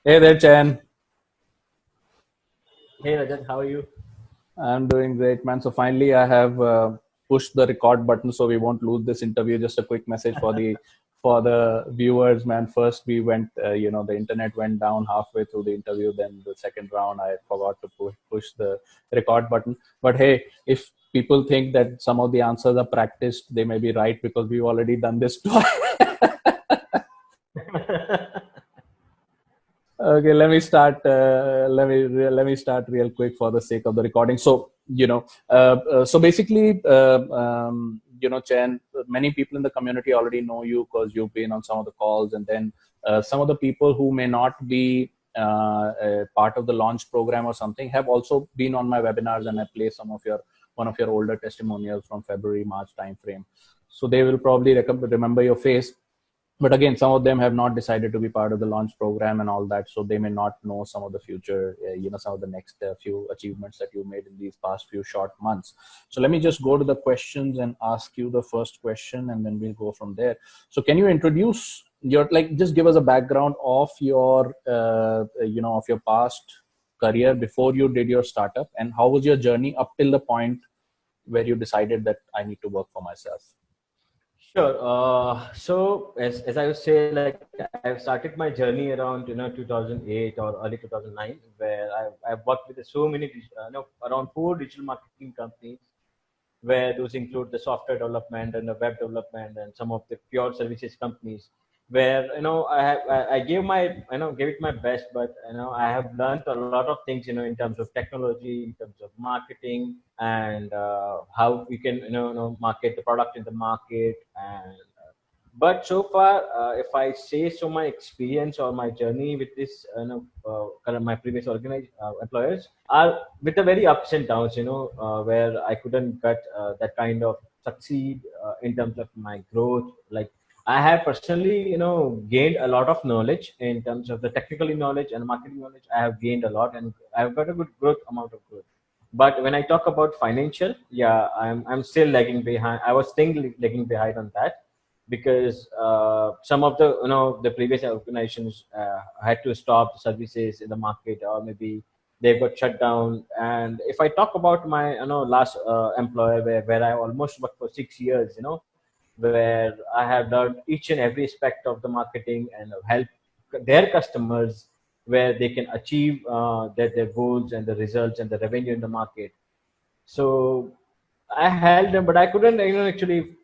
Hey there, Chan. Hey Rajat, how are you? I'm doing great, man. So finally, I have pushed the record button, so we won't lose this interview. Just a quick message for the viewers, man. First, we went, the internet went down halfway through the interview. Then the second round, I forgot to push the record button. But hey, if people think that some of the answers are practiced, they may be right because we've already done this twice. Okay, let me start. Let me start real quick for the sake of the recording. So so basically, Chen, many people in the community already know you because you've been on some of the calls, and then some of the people who may not be part of the launch program or something have also been on my webinars, and I play some of your one of your older testimonials from February March timeframe. So they will probably remember your face, but again, some of them have not decided to be part of the launch program and all that, so they may not know some of the future, some of the next few achievements that you made in these past few short months. So let me just go to the questions and ask you the first question, and then we'll go from there. So can you introduce your, like, just give us a background of your of your past career before you did your startup, and how was your journey up till the point where you decided that I need to work for myself? Sure. So as I was saying, like I've started my journey around 2008 or early 2009, where I've worked with so many around four digital marketing companies, where those include the software development and the web development and some of the pure services companies, where I gave my gave it my best, but I have learned a lot of things in terms of technology, in terms of marketing, and how we can market the product in the market. And but so far, if I say so, my experience or my journey with this, my previous organized employers are with the very ups and downs, where I couldn't get that kind of succeed in terms of my growth. Like I have personally, gained a lot of knowledge in terms of the technical knowledge and marketing knowledge. I have gained a lot, and I've got a good growth amount of growth. But when I talk about financial, yeah, I'm still lagging behind. I was still lagging behind on that, because some of the previous organizations had to stop services in the market, or maybe they got shut down. And if I talk about my last employer, where I almost worked for 6 years, where I have learned each and every aspect of the marketing and help their customers where they can achieve their goals and the results and the revenue in the market. So I held them, but I couldn't, actually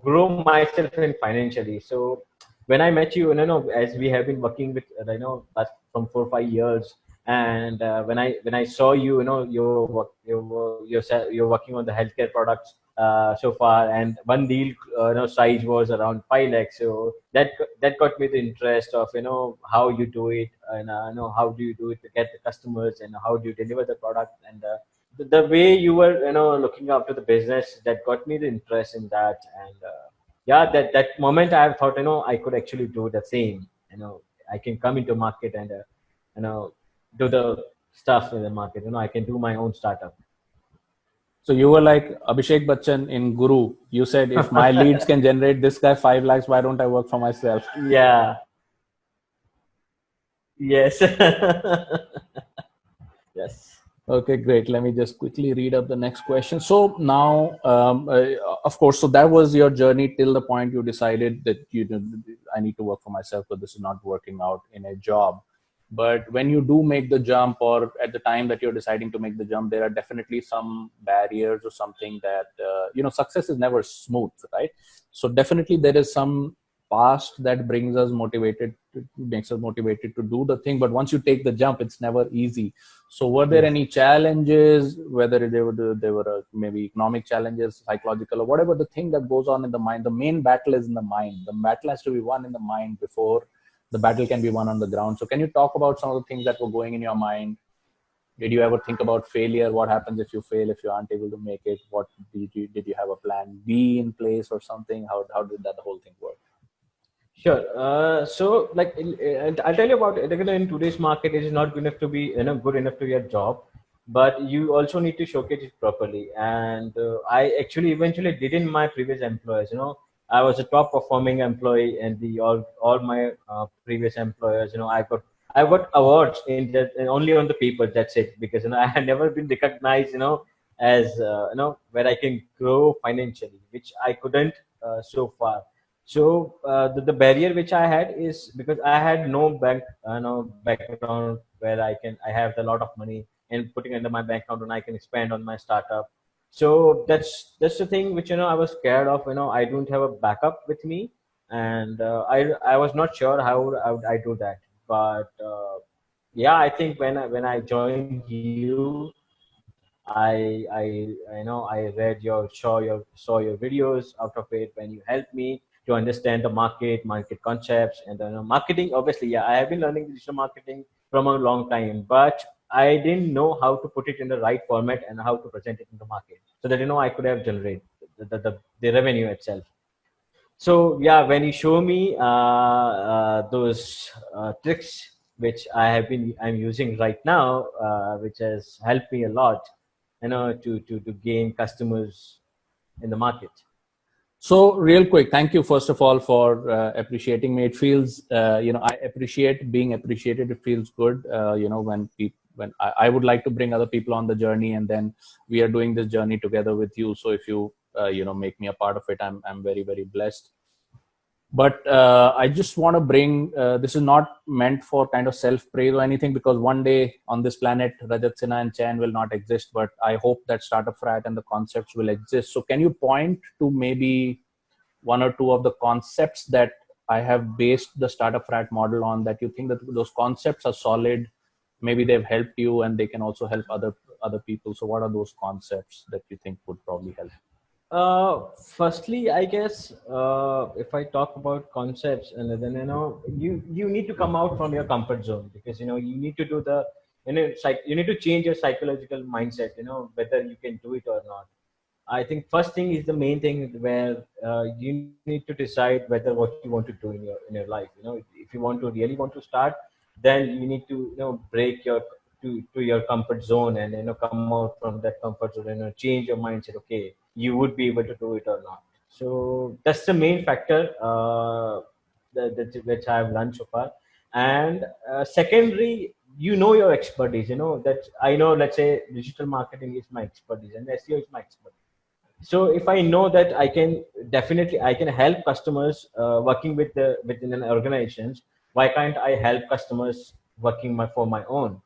grow myself in financially. So when I met you, as we have been working with, last from 4 or 5 years, and when I saw you, you're working on the healthcare products so far, and one deal, size was around 5 lakhs. So that got me the interest of how you do it, and how do you do it to get the customers, and how do you deliver the product, and the way you were looking after the business, that got me the interest in that. And yeah, that moment I thought, I could actually do the same. I can come into market and you know do the stuff in the market. I can do my own startup. So you were like Abhishek Bachchan in Guru. You said, if my leads can generate this guy 5 lakhs, why don't I work for myself? Yeah. Yes. Yes. Okay, great. Let me just quickly read up the next question. So now, of course, so that was your journey till the point you decided that I need to work for myself, but this is not working out in a job. But when you do make the jump, or at the time that you're deciding to make the jump, there are definitely some barriers or something that success is never smooth, right? So definitely there is some past that brings us motivated, makes us motivated to do the thing. But once you take the jump, it's never easy. So were there Yes. any challenges, whether they were maybe economic challenges, psychological, or whatever the thing that goes on in the mind? The main battle is in the mind. The battle has to be won in the mind before the battle can be won on the ground. So can you talk about some of the things that were going in your mind? Did you ever think about failure? What happens if you fail, if you aren't able to make it? What did you have a plan B in place or something? How did that whole thing work? Sure. So, like, I'll tell you about it. Like, in today's market, it is not good enough to be, good enough to be a job, but you also need to showcase it properly. And I actually eventually did in my previous employers. I was a top performing employee, and the all my previous employers. I I got awards in just only on the paper. That's it. Because I had never been recognized, as where I can grow financially, which I couldn't so far. So the barrier which I had is because I had no background where I have a lot of money and putting under my bank account and I can spend on my startup. So that's the thing which I was scared of. I don't have a backup with me, and I was not sure how would I do that. But yeah, I think when I joined you, I read saw your videos out of it when you helped me to understand the market concepts, and marketing. Obviously, yeah, I have been learning digital marketing from a long time, but I didn't know how to put it in the right format and how to present it in the market so that I could have generated the revenue itself. So yeah, when you show me those tricks which I'm using right now, which has helped me a lot, to gain customers in the market. So real quick, thank you first of all for appreciating me. It feels, I appreciate being appreciated. It feels good, when I would like to bring other people on the journey, and then we are doing this journey together with you. So if you, make me a part of it, I'm very, very blessed. But I just want to bring, this is not meant for kind of self-praise or anything, because one day on this planet, Rajat, Sinha and Chayan will not exist, but I hope that StartupFrat and the concepts will exist. So can you point to maybe one or two of the concepts that I have based the StartupFrat model on, that you think that those concepts are solid, maybe they've helped you and they can also help other people? So what are those concepts that you think would probably help? Firstly, I guess if I talk about concepts, and then you need to come out from your comfort zone, because you need to do the you need to change your psychological mindset, whether you can do it or not. I think first thing is the main thing, where you need to decide whether what you want to do in your life. If you really want to start, then you need to break to your comfort zone, and come out from that comfort zone and change your mindset. Okay, you would be able to do it or not. So that's the main factor which I've learned so far. And secondary, your expertise. That I know. Let's say digital marketing is my expertise and SEO is my expertise. So if I know that I can help customers working within an organizations, why can't I help customers working for my own?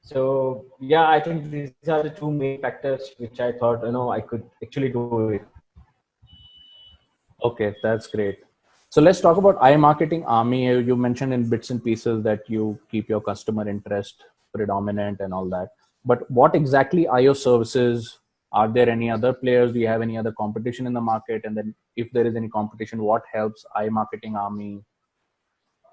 So yeah, I think these are the two main factors which I thought I could actually do it. Okay, that's great. So let's talk about iMarketing Army. You mentioned in bits and pieces that you keep your customer interest predominant and all that. But what exactly are your services? Are there any other players? Do you have any other competition in the market? And then if there is any competition, what helps iMarketing Army,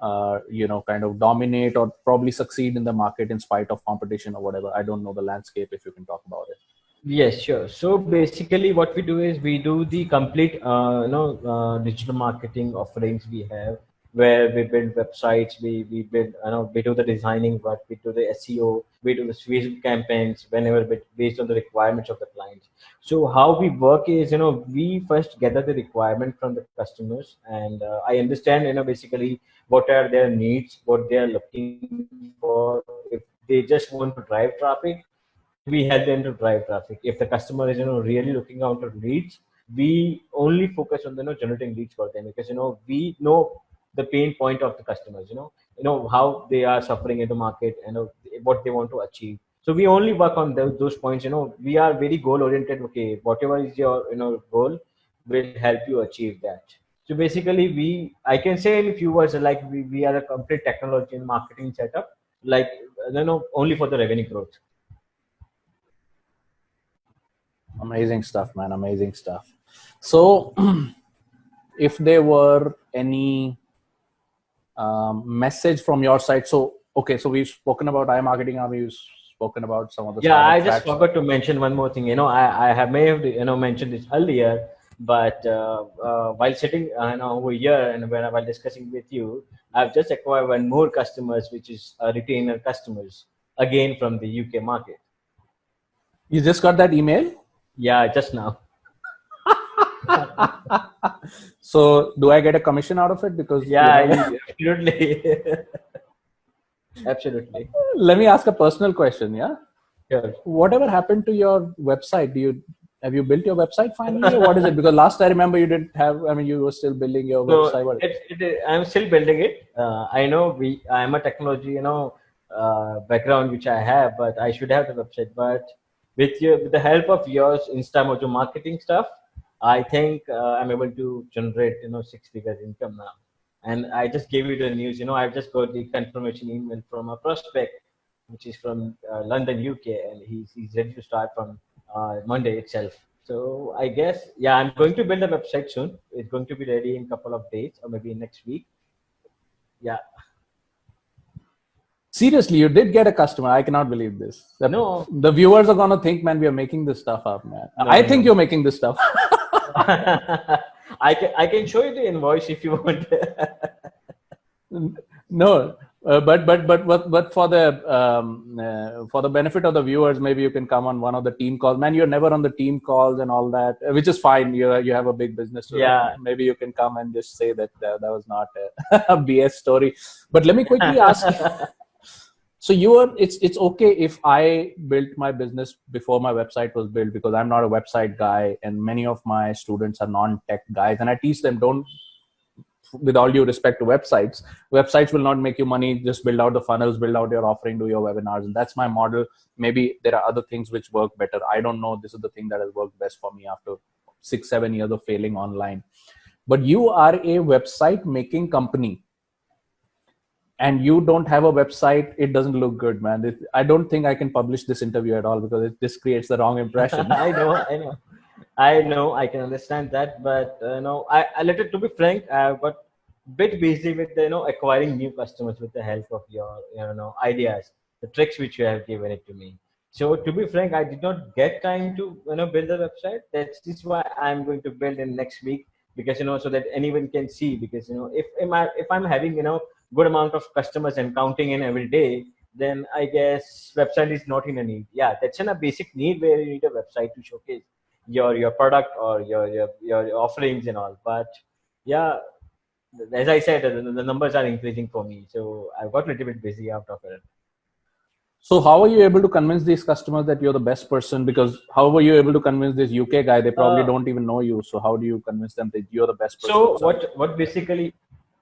kind of dominate or probably succeed in the market in spite of competition or whatever? I don't know the landscape, if you can talk about it. Yes, sure. So basically, what we do is we do the complete, digital marketing offerings we have, where we build websites, we build, we do the designing work, we do the SEO, we do the Facebook campaigns whenever based on the requirements of the clients. So how we work is, we first gather the requirement from the customers, and I understand, basically what are their needs, what they are looking for. If they just want to drive traffic, then we help them to drive traffic. If the customer is really looking out for leads, we only focus on generating leads for them, because we know the pain point of the customers. How they are suffering in the market and what they want to achieve. So we only work on those points. We are very goal oriented. Okay, whatever is your goal, will help you achieve that. So basically, I can say in a few words, like we are a complete technology and marketing setup, like only for the revenue growth. Amazing stuff, man. Amazing stuff. So if there were any message from your side. So, okay, so we've spoken about iMarketing Army, we've spoken about some of the Yeah, I just facts. forgot to mention one more thing. I may have mentioned this earlier, but while sitting over here and while discussing with you, I've just acquired one more customers, which is retainer customers, again from the UK market. You just got that email? Yeah, just now. So do I get a commission out of it? Because Yeah, absolutely. Absolutely. Let me ask a personal question. Yeah. Sure. Whatever happened to your website? Have you built your website finally, or what is it? Because last I remember you didn't have. I mean, you were still building your So website. I'm still building it. I know I'm a technology, background which I have, but I should have the website. But with the help of yours, Instamojo marketing stuff, I think I'm able to generate, 6 figures income now. And I just gave you the news. I've just got the confirmation email from a prospect, which is from London, UK, and he's ready to start from Monday itself. So I guess, yeah, I'm going to build a website soon. It's going to be ready in a couple of days or maybe next week. Yeah. Seriously, you did get a customer. I cannot believe this. No. The viewers are gonna think, man, we are making this stuff up, man. No, I think you're making this stuff. I can show you the invoice if you want. No, but for the benefit of the viewers, maybe you can come on one of the team calls. Man, you're never on the team calls and all that, which is fine. You have a big business. So yeah. maybe you can come and just say that that was not a BS story. But let me quickly ask. So it's okay if I built my business before my website was built, because I'm not a website guy and many of my students are non-tech guys, and I teach them, don't, with all due respect to websites will not make you money. Just build out the funnels, build out your offering, do your webinars, and that's my model. Maybe there are other things which work better. I don't know. This is the thing that has worked best for me after 6-7 years of failing online. But you are a website making company and you don't have a website. It doesn't look good, man. I don't think I can publish this interview at all because this creates the wrong impression. I know, I can understand that, but to be frank, I got a bit busy with acquiring new customers with the help of your ideas, the tricks which you have given it to me. So to be frank, I did not get time to build a website. That's just why I'm going to build in next week, because so that anyone can see. Because if I'm having good amount of customers and counting in every day, then I guess website is not in a need. Yeah, that's in a basic need where you need a website to showcase your product or your offerings and all. But yeah, as I said, the numbers are increasing for me, so I got a little bit busy out of it. So how are you able to convince these customers that you're the best person? Because how were you able to convince this UK guy? They probably don't even know you. So how do you convince them that you're the best person? So what basically,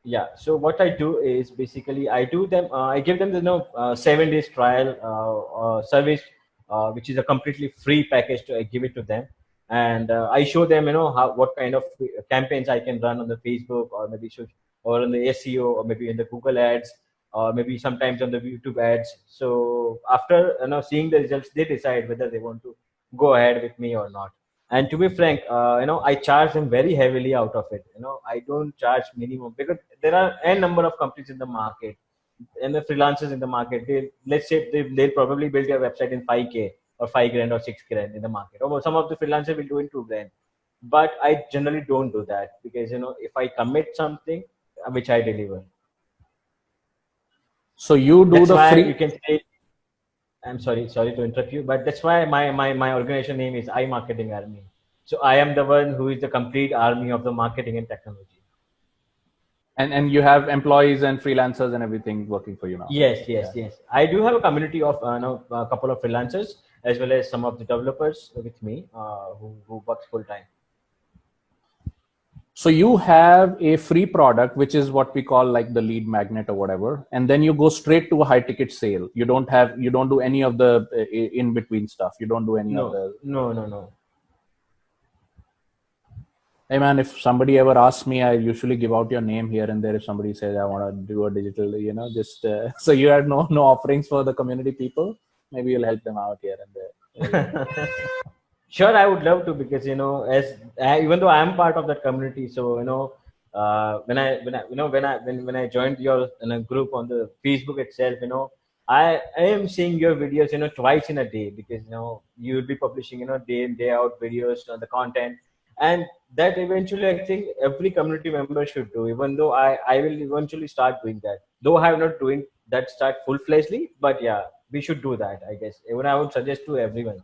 yeah. So what I do is basically I give them the 7 days trial service, which is a completely free package. I give it to them, and I show them what kind of campaigns I can run on the Facebook, or maybe or on the SEO, or maybe in the Google ads, or maybe sometimes on the YouTube ads. So after seeing the results, they decide whether they want to go ahead with me or not. And to be frank, I charge them very heavily out of it. I don't charge minimum, because there are a number of companies in the market and the freelancers in the market. Let's say they'll probably build their website in 5K or 5 grand or 6 grand in the market. Or some of the freelancers will do in 2 grand. But I generally don't do that, because if I commit something, which I deliver. So you do that's the why free. You can say, I'm sorry to interrupt you, but that's why my organization name is iMarketing Army. So I am the one who is the complete army of the marketing and technology. And you have employees and freelancers and everything working for you now. Yes. I do have a community of a couple of freelancers, as well as some of the developers with me who works full time. So you have a free product, which is what we call like the lead magnet or whatever, and then you go straight to a high ticket sale. You don't do any of the in between stuff. You don't do any of the. No. Hey man, if somebody ever asks me, I usually give out your name here and there. If somebody says I want to do a digital, just so you have no offerings for the community people. Maybe you'll help them out here and there. Sure, I would love to, because even though I am part of that community, so when I joined your group on the Facebook itself, I am seeing your videos twice in a day, because you will be publishing day in day out videos on the content, and that eventually I think every community member should do. Even though I will eventually start doing that, though I am not doing that start full-fledgedly, but yeah, we should do that. I guess even I would suggest to everyone.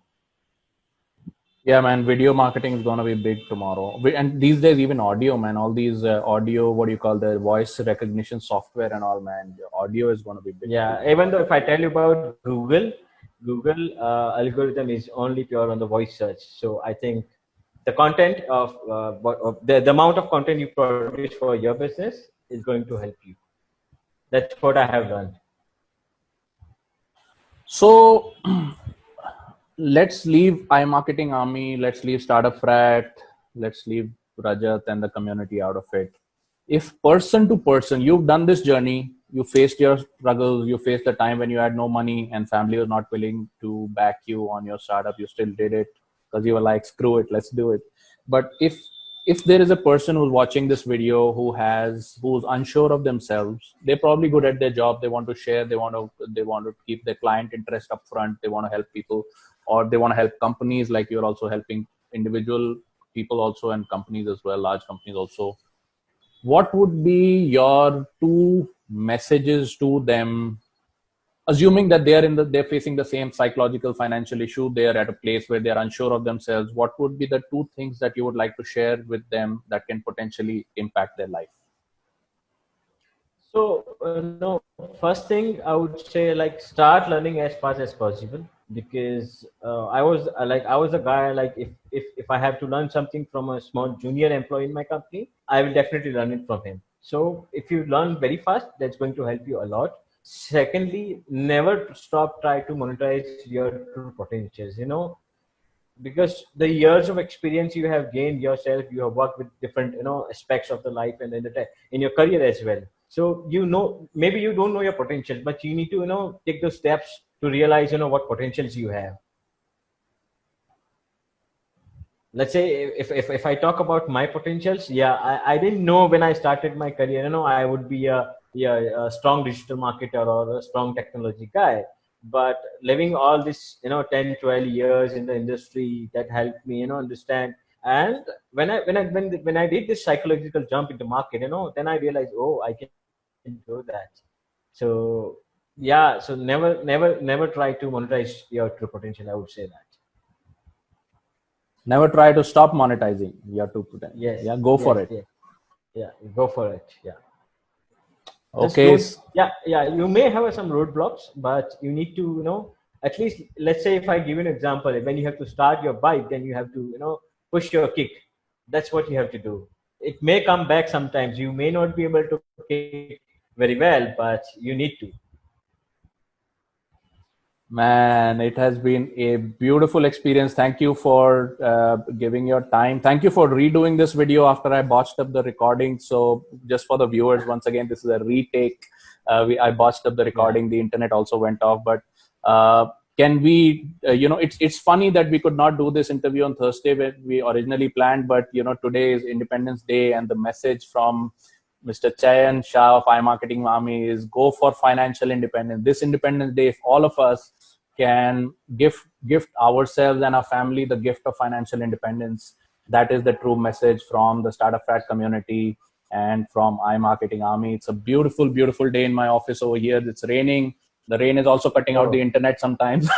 Yeah, man, video marketing is going to be big tomorrow. And these days, even audio, man, all these audio, what do you call the voice recognition software and all, man, audio is going to be big too. Yeah, even though if I tell you about Google algorithm is only pure on the voice search. So I think the content of the amount of content you produce for your business is going to help you. That's what I have learned. So let's leave iMarketing Army, let's leave StartupFrat, let's leave Rajat and the community out of it. If person to person, you've done this journey, you faced your struggles, you faced the time when you had no money and family was not willing to back you on your startup, you still did it because you were like, screw it, let's do it. But if there is a person who's watching this video who's unsure of themselves, they're probably good at their job, they want to share, they want to keep their client interest up front, they want to help people, or they want to help companies, like you're also helping individual people also and companies as well, large companies also. What would be your two messages to them, assuming that they're facing the same psychological financial issue, they're at a place where they're unsure of themselves? What would be the two things that you would like to share with them that can potentially impact their life? So, no, first thing I would say, like, start learning as fast as possible, because I was a guy, like, if I have to learn something from a small junior employee in my company, I will definitely learn it from him. So if you learn very fast, that's going to help you a lot. Secondly, never stop try to monetize your true potentials. Because the years of experience you have gained yourself, you have worked with different aspects of the life and in your career as well. So maybe you don't know your potential, but you need to take those steps to realize what potentials you have. Let's say if I talk about my potentials, yeah, I didn't know when I started my career I would be a strong digital marketer or a strong technology guy. But living all this 10 12 years in the industry, that helped me understand. And when I did this psychological jump into market, then I realized, oh, I can do that. So yeah, so never try to monetize your true potential, I would say that. Never try to stop monetizing your true potential. Yes. Yeah, go for it. Yes. Yeah, go for it. Yeah. Just Okay. don't. Yeah. You may have some roadblocks, but you need to, at least, let's say if I give you an example, when you have to start your bike, then you have to, push your kick. That's what you have to do. It may come back sometimes. You may not be able to kick very well, but you need to. Man, it has been a beautiful experience. Thank you for giving your time. Thank you for redoing this video after I botched up the recording. So just for the viewers, once again, this is a retake. I botched up the recording. The internet also went off. But can we, it's funny that we could not do this interview on Thursday when we originally planned. But, today is Independence Day, and the message from Mr. Chayan Shah of iMarketing Army is go for financial independence. This Independence Day, if all of us can gift ourselves and our family the gift of financial independence, that is the true message from the StartupFrat community and from iMarketing Army. It's a beautiful, beautiful day in my office over here. It's raining. The rain is also cutting out the internet sometimes.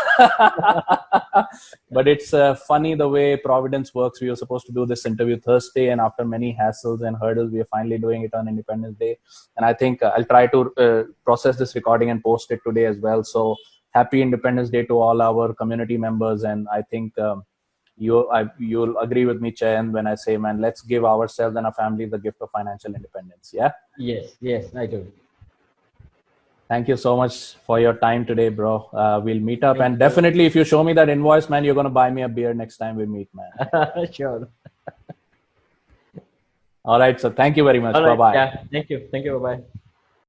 But it's funny the way Providence works. We were supposed to do this interview Thursday, and after many hassles and hurdles, we are finally doing it on Independence Day. And I think I'll try to process this recording and post it today as well. So happy Independence Day to all our community members. And I think you'll agree with me, Chayan, when I say, man, let's give ourselves and our family the gift of financial independence. Yeah? Yes, I do. Thank you so much for your time today, bro. We'll meet up. And definitely, if you show me that invoice, man, you're going to buy me a beer next time we meet, man. Sure. All right. So thank you very much. All right. Bye-bye. Yeah. Thank you. Bye-bye.